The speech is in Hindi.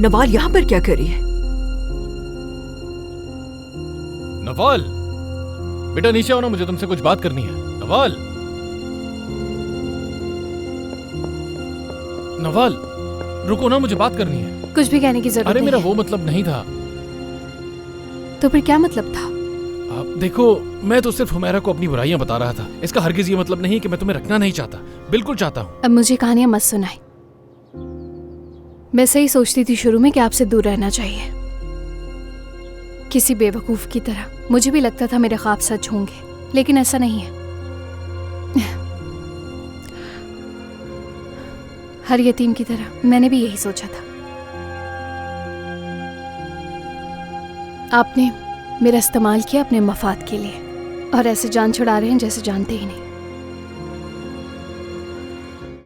नवाल यहाँ पर क्या करी है? नवाल, बेटा नीचे आओ ना, मुझे तुमसे कुछ बात करनी है। नवाल, नवाल रुको ना, मुझे बात करनी है। कुछ भी कहने की जरूरत अरे नहीं मेरा है। वो मतलब नहीं था। तो फिर क्या मतलब था? आप देखो, मैं तो सिर्फ हुमैरा को अपनी बुराइयां बता रहा था। इसका हरगिज ये मतलब नहीं कि मैं तुम्हें रखना नहीं चाहता, बिल्कुल चाहता हूँ। अब मुझे कहानियां मत सुनाए। मैं सही सोचती थी शुरू में कि आपसे दूर रहना चाहिए, किसी बेवकूफ की तरह। मुझे भी लगता था मेरे ख्वाब सच होंगे, लेकिन ऐसा नहीं है। हर यतीम की तरह मैंने भी यही सोचा था। आपने मेरा इस्तेमाल किया अपने मफाद के लिए, और ऐसे जान छुड़ा रहे हैं जैसे जानते ही नहीं।